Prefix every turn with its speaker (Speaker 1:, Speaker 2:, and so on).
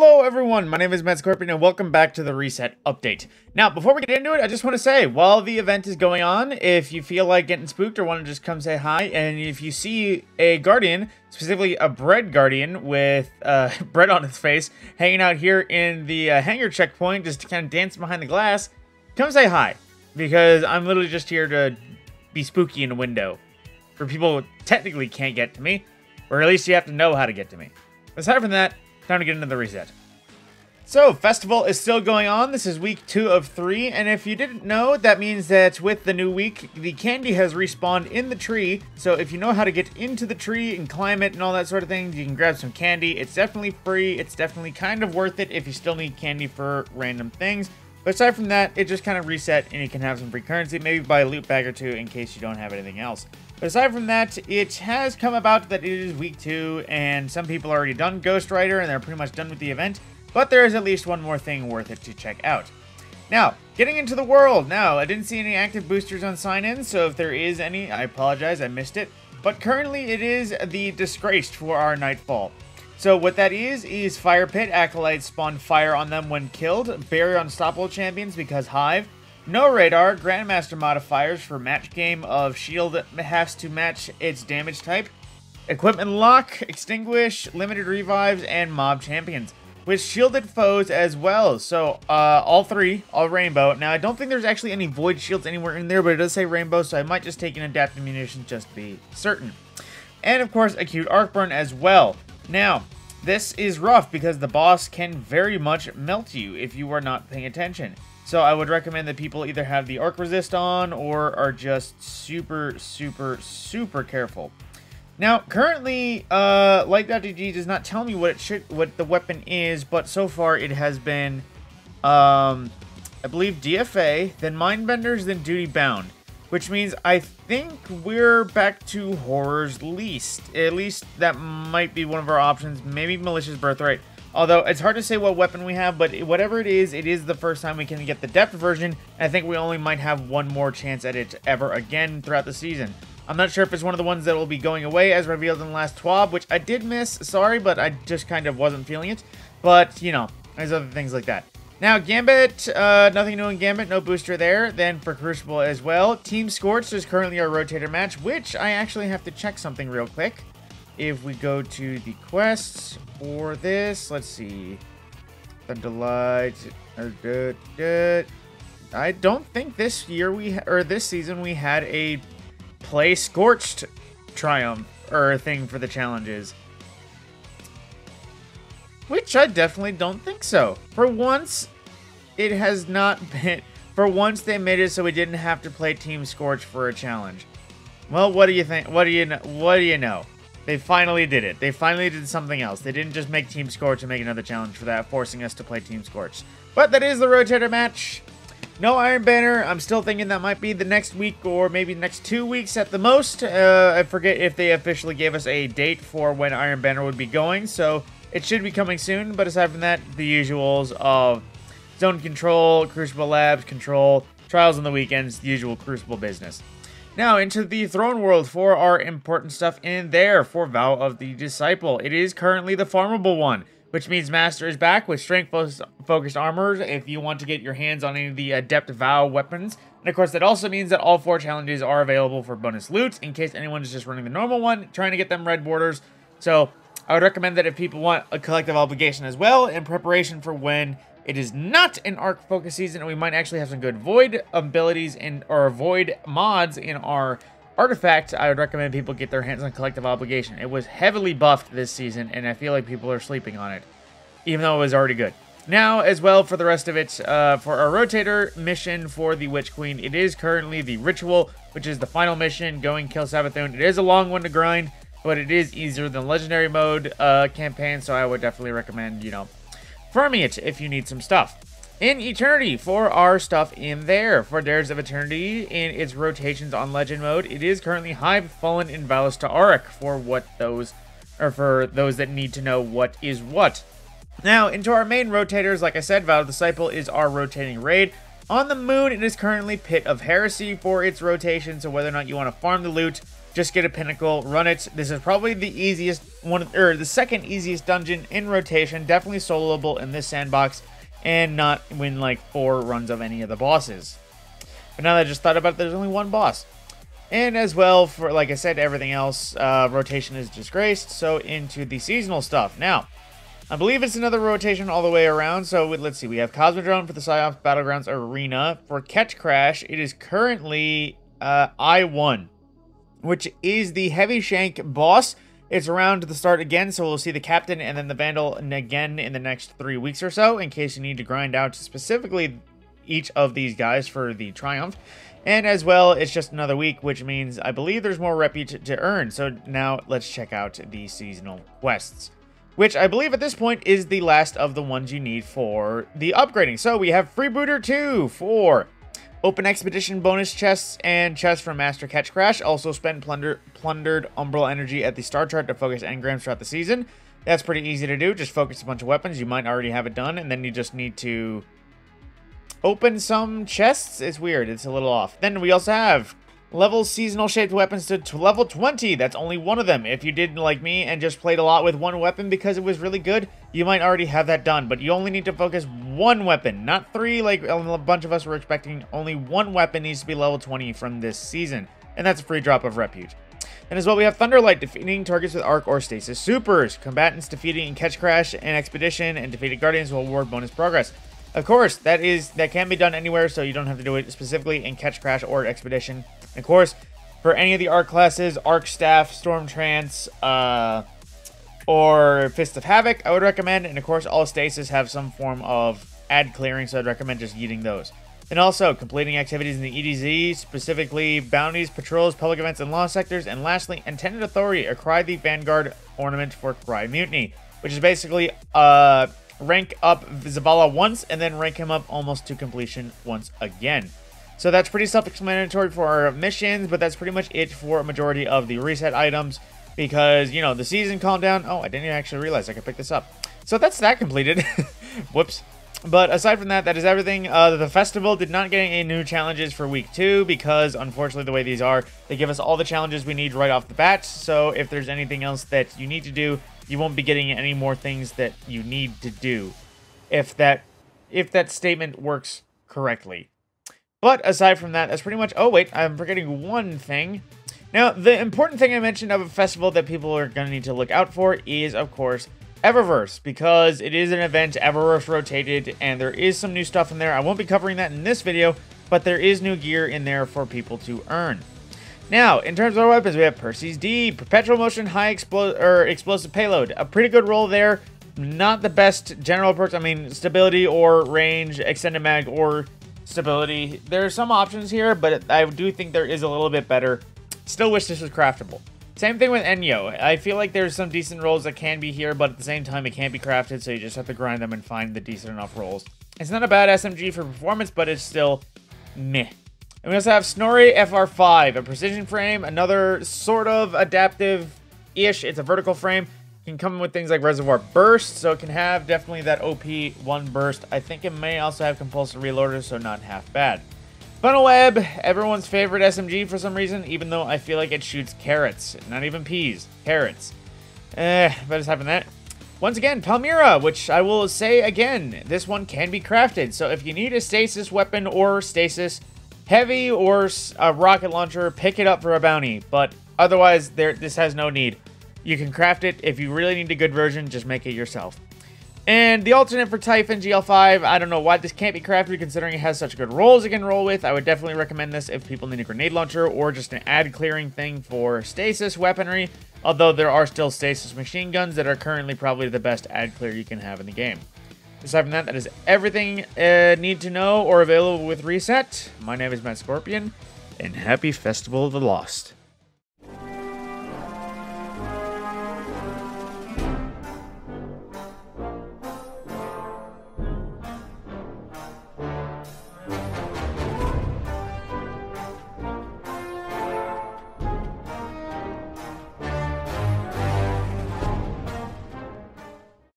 Speaker 1: Hello everyone, my name is Matt Scorpion and welcome back to the Reset Update. Now, before we get into it, I just want to say, while the event is going on, if you feel like getting spooked or want to just come say hi, and if you see a Guardian, specifically a bread Guardian with bread on its face, hanging out here in the hangar checkpoint, just to kind of dance behind the glass, come say hi, because I'm literally just here to be spooky in a window, where people technically can't get to me, or at least you have to know how to get to me. Aside from that, time to get into the reset. So, Festival is still going on. This is week 2 of 3, and if you didn't know, that means that with the new week, the candy has respawned in the tree. So if you know how to get into the tree and climb it and all that sort of thing, you can grab some candy. It's definitely free. It's definitely kind of worth it if you still need candy for random things. But aside from that, it just kind of reset and you can have some free currency, maybe buy a loot bag or two in case you don't have anything else. But aside from that, it has come about that it is week 2, and some people already done Ghost Rider, and they're pretty much done with the event. But there is at least one more thing worth it to check out. Now, getting into the world. Now, I didn't see any active boosters on sign-in, so if there is any, I apologize, I missed it. But currently, it is the Disgraced for our Nightfall. So what that is Fire Pit. Acolytes spawn fire on them when killed. Bury Unstoppable champions because Hive. No radar, Grandmaster modifiers for match game of shield has to match its damage type. Equipment lock, extinguish, limited revives, and mob champions. With shielded foes as well. So, all three, all rainbow. Now, I don't think there's actually any void shields anywhere in there, but it does say rainbow, so I might just take an adaptive munition just to be certain. And, of course, acute arc burn as well. Now, this is rough because the boss can very much melt you if you are not paying attention. So I would recommend that people either have the arc resist on or are just super careful. Now, currently, Light.gg does not tell me what the weapon is, but so far it has been, I believe DFA, then Mindbenders, then Duty Bound, which means I think we're back to Horror's Least. At least that might be one of our options. Maybe Militias Birthright. Although, it's hard to say what weapon we have, but whatever it is the first time we can get the depth version. And I think we only might have one more chance at it ever again throughout the season. I'm not sure if it's one of the ones that will be going away as revealed in the last TWAB, which I did miss. Sorry, but I just kind of wasn't feeling it. But, you know, there's other things like that. Now, Gambit, nothing new in Gambit, no booster there. Then for Crucible as well. Team Scorched is currently our rotator match, which I actually have to check something real quick. If we go to the quests for this, let's see. Thunderlight. I don't think this year this season we had a play Scorched triumph or thing for the challenges. Which I definitely don't think so. For once, it has not been. For once, they made it so we didn't have to play Team Scorch for a challenge. Well, what do you think? What do you know? What do you know? They finally did it. They finally did something else. They didn't just make Team Scorch and make another challenge for that, forcing us to play Team Scorch. But that is the rotator match. No Iron Banner. I'm still thinking that might be the next week or maybe the next 2 weeks at the most. I forget if they officially gave us a date for when Iron Banner would be going, so it should be coming soon. But aside from that, the usuals of Zone Control, Crucible Labs, Control, Trials on the weekends, the usual Crucible business. Now, into the Throne World for our important stuff in there for Vow of the Disciple. It is currently the farmable one, which means Master is back with strength-focused armor if you want to get your hands on any of the Adept Vow weapons. And of course, that also means that all 4 challenges are available for bonus loot in case anyone is just running the normal one, trying to get them red borders. So, I would recommend that if people want a collective obligation as well, in preparation for when it is not an arc focus season, and we might actually have some good void abilities or void mods in our artifact, I would recommend people get their hands on collective obligation. It was heavily buffed this season, and I feel like people are sleeping on it, even though it was already good. Now, as well, for the rest of it, for our rotator mission for the Witch Queen, it is currently the Ritual, which is the final mission, going kill Savathun. It is a long one to grind, but it is easier than Legendary Mode campaign, so I would definitely recommend, you know, farming it if you need some stuff. In Eternity, for our stuff in there, for Dares of Eternity, in its rotations on Legend Mode, it is currently Hive, Fallen, and Valus to Auric for for those that need to know what is what. Now, into our main rotators, like I said, Vow of the Disciple is our rotating raid. On the moon, it is currently Pit of Heresy for its rotation, so whether or not you want to farm the loot, just get a pinnacle, run it. This is probably the easiest one, or the second easiest dungeon in rotation. Definitely soloable in this sandbox, and not win like 4 runs of any of the bosses. But now that I just thought about it, there's only one boss. And as well, for like I said, everything else, rotation is disgraced. So into the seasonal stuff. Now, I believe it's another rotation all the way around. So let's see. We have Cosmodrome for the Psyops Battlegrounds Arena. For Catch Crash, it is currently I1, which is the Heavy Shank boss. It's around to the start again, so we'll see the Captain and then the Vandal again in the next 3 weeks or so, in case you need to grind out specifically each of these guys for the Triumph. And as well, it's just another week, which means I believe there's more repute to earn. So now let's check out the seasonal quests, which I believe at this point is the last of the ones you need for the upgrading. So we have Freebooter 2 for open expedition bonus chests and chests from Master Catch Crash. Also spend plundered umbral energy at the star chart to focus engrams throughout the season. That's pretty easy to do. Just focus a bunch of weapons. You might already have it done, and then you just need to open some chests. It's weird. It's a little off. Then we also have level seasonal shaped weapons to level 20. That's only one of them. If you did like me and just played a lot with one weapon because it was really good, you might already have that done. But you only need to focus one weapon, not 3 like a bunch of us were expecting. Only one weapon needs to be level 20 from this season, and that's a free drop of repute. And as well, we have Thunderlight, defeating targets with Arc or Stasis Supers. Combatants defeating in Catch Crash and Expedition and defeated Guardians will award bonus progress. Of course, that can be done anywhere, so you don't have to do it specifically in Catch Crash or Expedition. Of course, for any of the Arc classes, Arc Staff, Storm Trance, or Fist of Havoc, I would recommend. And of course, all Stasis have some form of ad clearing, so I'd recommend just yeeting those. And also, completing activities in the EDZ, specifically bounties, patrols, public events, and law sectors. And lastly, Intended Authority, a Cry the Vanguard ornament for Cry Mutiny, which is basically rank up Zavala once and then rank him up almost to completion once again. So that's pretty self-explanatory for our missions, but that's pretty much it for a majority of the reset items, because, you know, the season calmed down. Oh, I didn't actually realize I could pick this up. So that's that completed. Whoops. But aside from that, that is everything. The festival did not get any new challenges for week 2, because unfortunately the way these are, they give us all the challenges we need right off the bat. So if there's anything else that you need to do, you won't be getting any more things that you need to do, if that statement works correctly. But aside from that, that's pretty much... Oh, wait, I'm forgetting one thing. Now, the important thing I mentioned of a festival that people are going to need to look out for is, of course, Eververse, because it is an event, Eververse rotated, and there is some new stuff in there. I won't be covering that in this video, but there is new gear in there for people to earn. Now, in terms of our weapons, we have Percy's D, Perpetual Motion, High Explosive Payload. A pretty good roll there. Not the best general perks. I mean, stability or range, extended mag or stability. There are some options here, but I do think there is a little bit better. Still wish this was craftable. Same thing with Enyo. I feel like there's some decent rolls that can be here, but at the same time, it can't be crafted, so you just have to grind them and find the decent enough rolls. It's not a bad SMG for performance, but it's still meh. And we also have Snorri FR5, a precision frame, another sort of adaptive-ish. It's a vertical frame. It can come with things like Reservoir Burst, so it can have definitely that OP1 burst. I think it may also have compulsive reloaders, so not half bad. Funnel Web, everyone's favorite SMG for some reason, even though I feel like it shoots carrots. Not even peas, carrots. But aside from that, once again, Palmyra, which I will say again, this one can be crafted. So if you need a stasis weapon or stasis heavy or a rocket launcher, pick it up for a bounty. But otherwise, this has no need. You can craft it. If you really need a good version, just make it yourself. And the alternate for Typhon GL5, I don't know why this can't be crafted considering it has such good rolls it can roll with. I would definitely recommend this if people need a grenade launcher or just an ad clearing thing for stasis weaponry. Although there are still stasis machine guns that are currently probably the best ad clear you can have in the game. Aside from that, that is everything need to know or available with Reset. My name is Matt Scorpion, and happy Festival of the Lost.